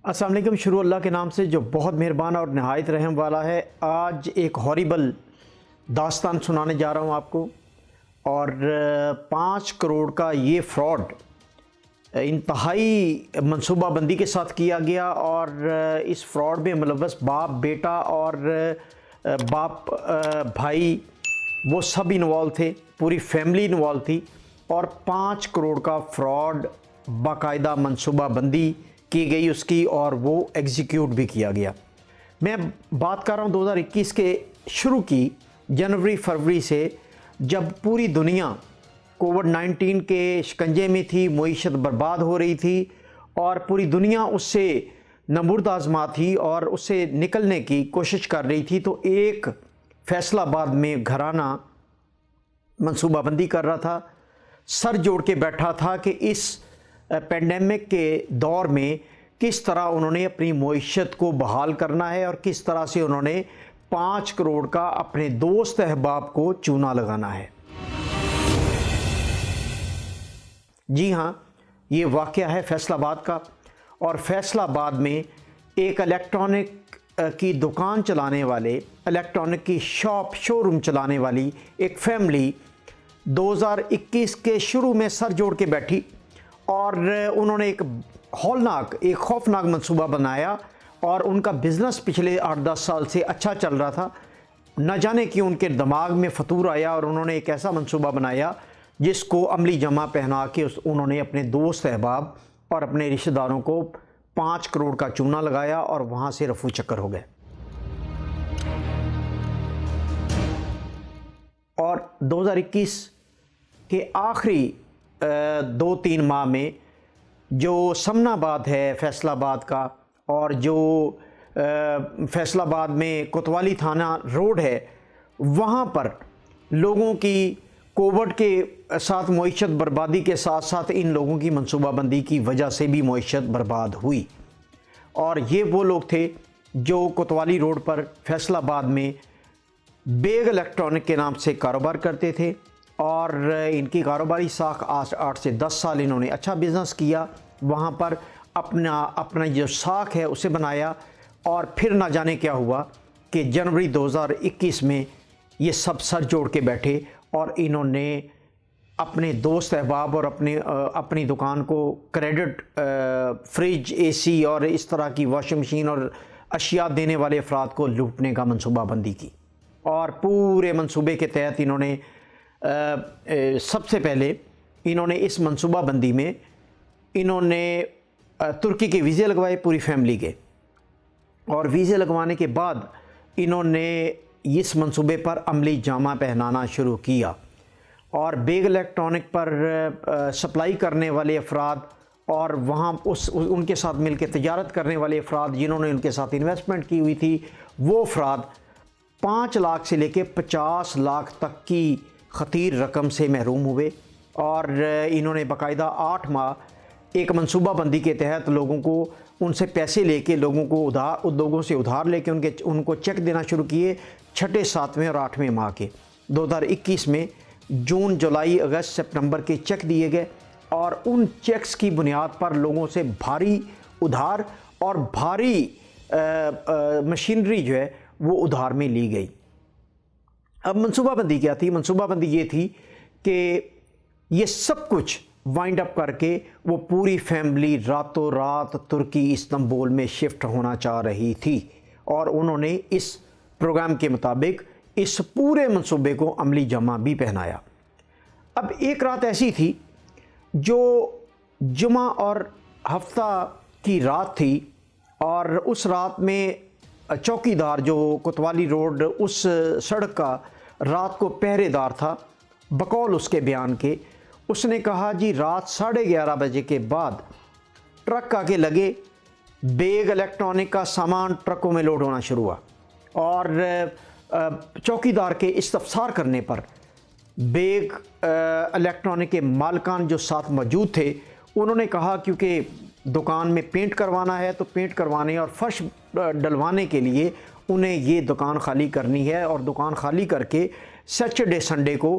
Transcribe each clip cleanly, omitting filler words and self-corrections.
अस्सलाम वालेकुम। शुरू अल्लाह के नाम से जो बहुत मेहरबान और नहायत रहम वाला है। आज एक हॉरिबल दास्तान सुनाने जा रहा हूँ आपको। और 5 करोड़ का ये फ्रॉड इंतहाई मनसूबाबंदी के साथ किया गया और इस फ्रॉड में मुलव्वस बाप, बेटा और बाप, भाई, वो सब इन्वॉल्व थे, पूरी फैमिली इन्वॉल्व थी। और 5 करोड़ का फ्रॉड बाकायदा मनसूबाबंदी की गई उसकी और वो एग्जीक्यूट भी किया गया। मैं बात कर रहा हूँ 2021 के शुरू की, जनवरी फरवरी से, जब पूरी दुनिया कोविड-19 के शिकंजे में थी, मईशत बर्बाद हो रही थी और पूरी दुनिया उससे नबूर्द आज़मा थी और उससे निकलने की कोशिश कर रही थी। तो एक फैसलाबाद में घराना मनसूबाबंदी कर रहा था, सर जोड़ के बैठा था कि इस पेंडेमिक के दौर में किस तरह उन्होंने अपनी मईशत को बहाल करना है और किस तरह से उन्होंने 5 करोड़ का अपने दोस्त अहबाब को चूना लगाना है। जी हाँ, ये वाक़या है फैसलाबाद का। और फैसलाबाद में एक इलेक्ट्रॉनिक की दुकान चलाने वाले, इलेक्ट्रॉनिक की शोरूम चलाने वाली एक फैमिली 2021 के शुरू में सर जोड़ के बैठी और उन्होंने एक खौफनाक मंसूबा बनाया। और उनका बिज़नेस पिछले 8-10 साल से अच्छा चल रहा था। न जाने क्यों उनके दिमाग में फतूर आया और उन्होंने एक ऐसा मंसूबा बनाया जिसको अमली जमा पहना के उन्होंने अपने दोस्त अहबाब और अपने रिश्तेदारों को 5 करोड़ का चूना लगाया और वहाँ से रफू चक्कर हो गए। और 2021 के आखिरी 2-3 माह में जो समनाबाद है फैसलाबाद का, और जो फैसलाबाद में कोतवाली थाना रोड है, वहाँ पर लोगों की कोविड के साथ मईशत बर्बादी के साथ साथ इन लोगों की मनसूबाबंदी की वजह से भी मईशत बर्बाद हुई। और ये वो लोग थे जो कोतवाली रोड पर फैसलाबाद में बेग इलेक्ट्रॉनिक के नाम से कारोबार करते थे और इनकी कारोबारी साख 8 से 10 साल इन्होंने अच्छा बिज़नेस किया। वहाँ पर अपना जो साख है उसे बनाया और फिर ना जाने क्या हुआ कि जनवरी 2021 में ये सब सर जोड़ के बैठे और इन्होंने अपने दोस्त अहबाब और अपनी दुकान को क्रेडिट, फ्रिज, एसी और इस तरह की वॉशिंग मशीन और अशिया देने वाले अफराद को लूटने का मनसूबाबंदी की। और पूरे मंसूबे के तहत इन्होंने सबसे पहले इन्होंने इस मनसूबाबंदी में इन्होंने तुर्की के वीज़े लगवाए पूरी फैमिली के। और वीज़े लगवाने के बाद इन्होंने इस मंसूबे पर अमली जामा पहनाना शुरू किया और बेग इलेक्ट्रॉनिक पर सप्लाई करने वाले अफराद और वहाँ उनके साथ मिलकर तिजारत करने वाले अफराद जिन्होंने उनके साथ इन्वेस्टमेंट की हुई थी, वो अफराद 5 लाख से लेकर 50 लाख तक की ख़तीर रकम से महरूम हुए। और इन्होंने बाकायदा 8 माह एक मनसूबाबंदी के तहत लोगों को उनसे पैसे लेके लोगों से उधार लेके उनको चेक देना शुरू किए। 6, 7वें और 8वें माह के 2021 में जून, जुलाई, अगस्त, सितंबर के चेक दिए गए और उन चेक्स की बुनियाद पर लोगों से भारी उधार और भारी मशीनरी जो है वो उधार में ली गई। अब मनसूबाबंदी क्या थी? मनसूबाबंदी ये थी कि ये सब कुछ वाइंड अप करके वो पूरी फैमिली रातों रात तुर्की, इस्तांबुल में शिफ्ट होना चाह रही थी और उन्होंने इस प्रोग्राम के मुताबिक इस पूरे मंसूबे को अमली जमा भी पहनाया। अब एक रात ऐसी थी जो जुमा और हफ्ता की रात थी और उस रात में चौकीदार जो कोतवाली रोड उस सड़क का रात को पहरेदार था, बकौल उसके बयान के, उसने कहा जी रात 11:30 बजे के बाद ट्रक आके लगे, बेग इलेक्ट्रॉनिक का सामान ट्रकों में लोड होना शुरू हुआ। और चौकीदार के इस्तफसार करने पर बेग इलेक्ट्रॉनिक के मालकान जो साथ मौजूद थे उन्होंने कहा क्योंकि दुकान में पेंट करवाना है तो पेंट करवाने और फर्श डलवाने के लिए उन्हें ये दुकान खाली करनी है और दुकान खाली करके सैटरडे संडे को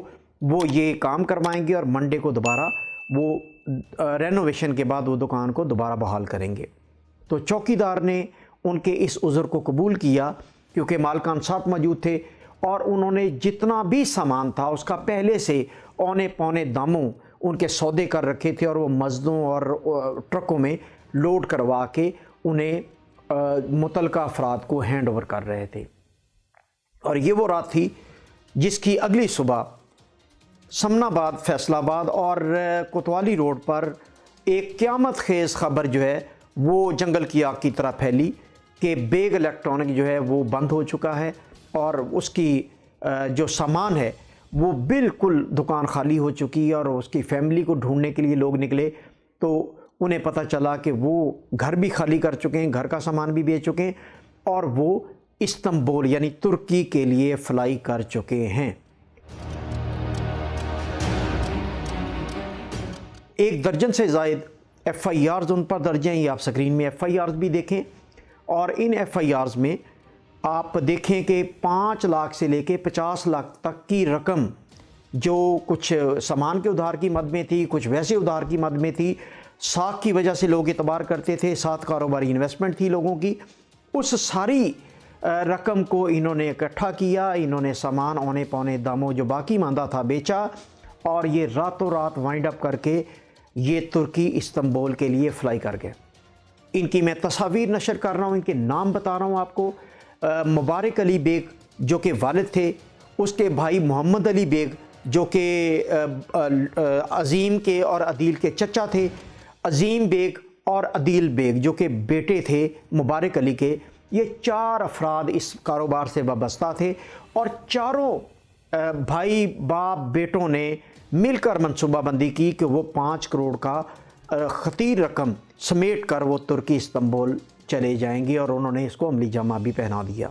वो ये काम करवाएंगे और मंडे को दोबारा वो रेनोवेशन के बाद वो दुकान को दोबारा बहाल करेंगे। तो चौकीदार ने उनके इस उज़र को कबूल किया क्योंकि मालकान साथ मौजूद थे और उन्होंने जितना भी सामान था उसका पहले से औने पौने दामों उनके सौदे कर रखे थे और वो मज़दों और ट्रकों में लोड करवा के उन्हें मुतलका अफराद को हैंड ओवर कर रहे थे। और ये वो रात थी जिसकी अगली सुबह समनाबाद, फैसलाबाद और कोतवाली रोड पर एक क़यामत खेज़ ख़बर जो है वो जंगल की आग की तरह फैली कि बेग इलेक्ट्रॉनिक जो है वो बंद हो चुका है और उसकी जो सामान है वो बिल्कुल दुकान खाली हो चुकी है। और उसकी फैमिली को ढूंढने के लिए लोग निकले तो उन्हें पता चला कि वो घर भी खाली कर चुके हैं, घर का सामान भी बेच चुके हैं और वो इस्तांबुल यानी तुर्की के लिए फ्लाई कर चुके हैं। 1 दर्जन से ज़ायद FIRs उन पर दर्ज हैं। ये आप स्क्रीन में FIRs भी देखें और इन FIRs में आप देखें कि 5 लाख से लेके 50 लाख तक की रकम जो कुछ सामान के उधार की मद में थी, कुछ वैसे उधार की मद में थी, साख की वजह से लोग एतबार करते थे, साथ कारोबारी इन्वेस्टमेंट थी लोगों की, उस सारी रकम को इन्होंने इकट्ठा किया। इन्होंने सामान औने पौने दामों जो बाकी मांदा था बेचा और ये रातों रात वाइंड अप करके ये तुर्की इस्तांबुल के लिए फ़्लाई कर गए। इनकी मैं तस्वीर नशर कर रहा हूँ, इनके नाम बता रहा हूँ आपको। मुबारक अली बेग जो कि वालिद थे, उसके भाई मोहम्मद अली बेग जो कि अज़ीम के और अदील के चचा थे, अज़ीम बेग और अदील बेग जो कि बेटे थे मुबारक अली के। ये 4 अफराद इस कारोबार से वाबस्ता थे और चारों भाई बाप बेटों ने मिलकर मनसूबाबंदी की कि वो 5 करोड़ का खतीर रकम समेट कर वो तुर्की इस्तांबुल चले जाएंगे और उन्होंने इसको अमली जामा भी पहना दिया।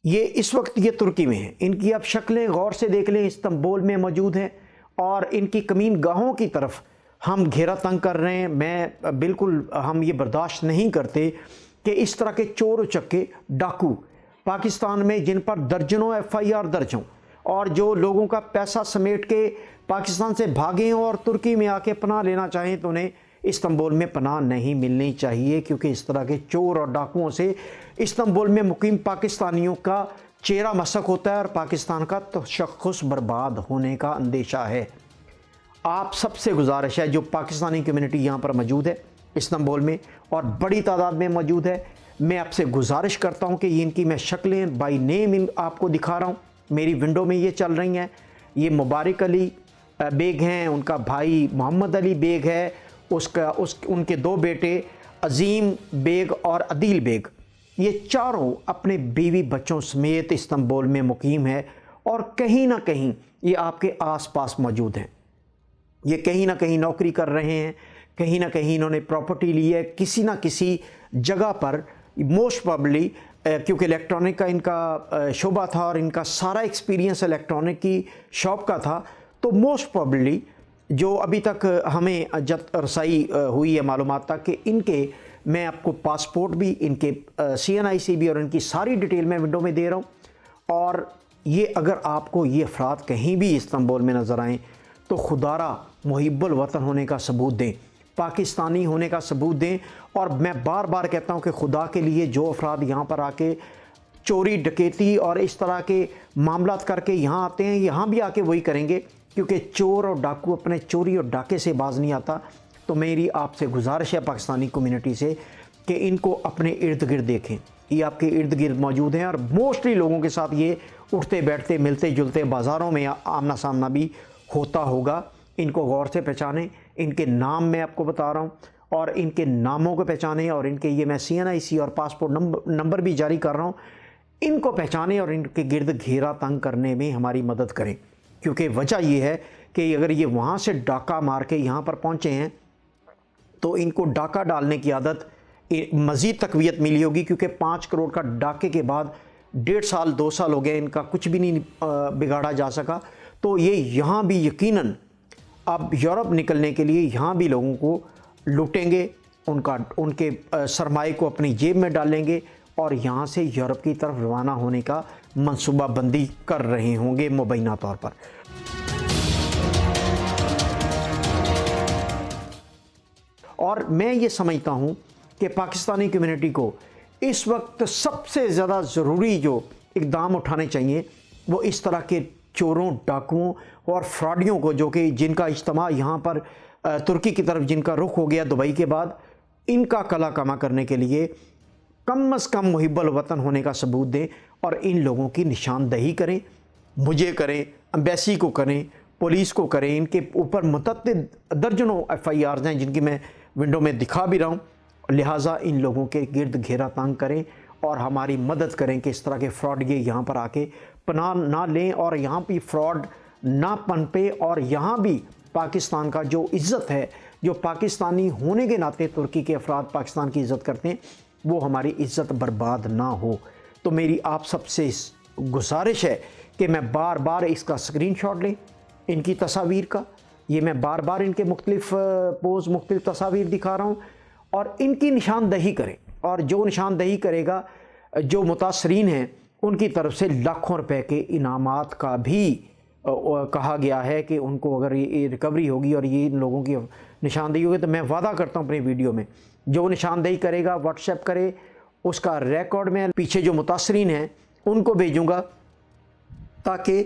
ये इस वक्त ये तुर्की में हैं। इनकी आप शक्लें गौर से देख लें, इस्तांबुल में मौजूद हैं और इनकी कमीन गाहों की तरफ हम घेरा तंग कर रहे हैं। मैं बिल्कुल हम ये बर्दाश्त नहीं करते कि इस तरह के चोर उचक्के डाकू पाकिस्तान में जिन पर दर्जनों FIR दर्ज हों और जो लोगों का पैसा समेट के पाकिस्तान से भागे हों और तुर्की में आके पनाह लेना चाहें तो उन्हें इस्तांबुल में पनाह नहीं मिलनी चाहिए, क्योंकि इस तरह के चोर और डाकुओं से इस्तांबुल में मुकीम पाकिस्तानियों का चेहरा मसक होता है और पाकिस्तान का तशख़्ख़ुस बर्बाद होने का अंदेशा है। आप सबसे गुजारिश है, जो पाकिस्तानी कम्युनिटी यहाँ पर मौजूद है इस्तांबुल में और बड़ी तादाद में मौजूद है, मैं आपसे गुजारिश करता हूँ कि इनकी मैं शक्लें बाई नेम इन आपको दिखा रहा हूँ। मेरी विंडो में ये चल रही हैं। ये मुबारक अली बेग हैं, उनका भाई मोहम्मद अली बेग है, उनके 2 बेटे अज़ीम बेग और अदील बेग। ये चारों अपने बीवी बच्चों समेत इस्तांबुल में मुकीम है और कहीं ना कहीं ये आपके आसपास मौजूद हैं। ये कहीं ना कहीं नौकरी कर रहे हैं, कहीं ना कहीं इन्होंने प्रॉपर्टी ली है किसी ना किसी जगह पर। मोस्ट प्रॉब्ली क्योंकि इलेक्ट्रॉनिक का इनका शोबा था और इनका सारा एक्सपीरियंस इलेक्ट्रॉनिक की शॉप का था, तो मोस्ट प्रॉब्ली जो अभी तक हमें रसाई हुई है मालूमात तक कि इनके, मैं आपको पासपोर्ट भी, इनके CNIC भी और इनकी सारी डिटेल मैं विंडो में दे रहा हूँ। और ये अगर आपको ये अफराद कहीं भी इस्तांबुल में नज़र आएँ तो खुदारा मुहिब्बुल वतन होने का सबूत दें, पाकिस्तानी होने का सबूत दें। और मैं बार बार कहता हूँ कि खुदा के लिए जो अफराद यहाँ पर आके चोरी डकैती और इस तरह के मामलात करके यहाँ आते हैं, यहाँ भी आके वही करेंगे, क्योंकि चोर और डाकू अपने चोरी और डाके से बाज नहीं आता। तो मेरी आपसे गुजारिश है पाकिस्तानी कम्युनिटी से कि इनको अपने इर्द गिर्द देखें। ये आपके इर्द गिर्द मौजूद हैं और मोस्टली लोगों के साथ ये उठते बैठते मिलते जुलते, बाज़ारों में आमना सामना भी होता होगा। इनको गौर से पहचानें। इनके नाम मैं आपको बता रहा हूँ और इनके नामों को पहचानें और इनके ये मैं CNIC और पासपोर्ट नंबर भी जारी कर रहा हूँ। इनको पहचानें और इनके गिर्द घेरा तंग करने में हमारी मदद करें, क्योंकि वजह ये है कि अगर ये वहाँ से डाका मार के यहाँ पर पहुँचे हैं तो इनको डाका डालने की आदत मज़ीद तक़वियत मिली होगी, क्योंकि 5 करोड़ का डाके के बाद 1.5 साल 2 साल हो गए, इनका कुछ भी नहीं बिगाड़ा जा सका। तो ये यहाँ भी यकीनन अब यूरोप निकलने के लिए यहाँ भी लोगों को लूटेंगे, उनके सरमाए को अपनी जेब में डालेंगे और यहाँ से यूरोप की तरफ रवाना होने का मंसूबा बंदी कर रहे होंगे मुबैना तौर पर। और मैं ये समझता हूँ कि पाकिस्तानी कम्युनिटी को इस वक्त सबसे ज़्यादा ज़रूरी जो इकदाम उठाने चाहिए वो इस तरह के चोरों, डाकुओं और फ्रॉडियों को, जो कि जिनका इज्तिमा यहाँ पर तुर्की की तरफ जिनका रुख हो गया दुबई के बाद, इनका कला कमा करने के लिए कम अज़ कम मुहिब्बुल वतन होने का सबूत दें और इन लोगों की निशानदही करें। मुझे करें, एम्बेसी को करें, पुलिस को करें। इनके ऊपर मुतअद्दिद दर्जनों FIRs हैं जिनकी मैं विंडो में दिखा भी रहा हूँ। लिहाजा इन लोगों के गिर्द घेरा तंग करें और हमारी मदद करें कि इस तरह के फ्रॉड ये यहाँ पर आके पनाह ना लें और यहाँ भी फ्रॉड ना पनपे और यहाँ भी पाकिस्तान का जो इज़्ज़त है, जो पाकिस्तानी होने के नाते तुर्की के अफराद पाकिस्तान की इज़्ज़त करते हैं, वो हमारी इज़्ज़त बर्बाद ना हो। तो मेरी आप सबसे गुजारिश है कि मैं बार बार इसका स्क्रीनशॉट लें, इनकी तस्वीर का। ये मैं बार बार इनके मुख्तलिफ पोज, मुख्तलिफ तस्वीर दिखा रहा हूँ और इनकी निशानदही करें। और जो निशानदही करेगा, जो मुतासरीन हैं, उनकी तरफ से लाखों रुपए के इनामात का भी कहा गया है कि उनको अगर ये रिकवरी होगी और ये इन लोगों की निशानदही होगी, तो मैं वादा करता हूँ अपनी वीडियो में जो निशानदही करेगा व्हाट्सएप करे, उसका रिकॉर्ड में पीछे जो मुतासरीन हैं उनको भेजूँगा ताकि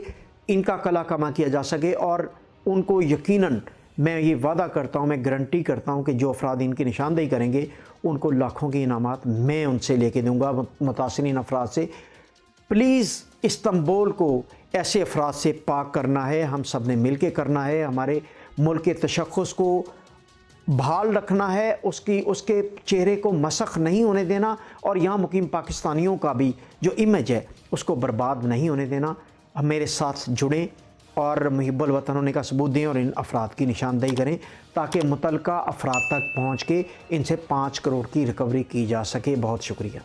इनका कला कमा किया जा सके। और उनको यकीनन मैं ये वादा करता हूँ, मैं गारंटी करता हूँ कि जो अफराद इनकी निशानदही करेंगे उनको लाखों के इनामात मैं उनसे लेके दूँगा, मुतासरीन अफराद से। प्लीज़ इस्तांबुल को ऐसे अफराद से पाक करना है, हम सब ने मिल के करना है। हमारे मुल्क के तशख़्ख़ुस को बहाल रखना है, उसके चेहरे को मसख़ नहीं होने देना और यहाँ मुकीम पाकिस्तानियों का भी जो इमेज है उसको बर्बाद नहीं होने देना। हम मेरे साथ जुड़ें और मुहिब्बुल वतन होने का सबूत दें और इन अफराद की निशानदही करें ताकि मुतल्लिका अफराद तक पहुँच के इनसे 5 करोड़ की रिकवरी की जा सके। बहुत शुक्रिया।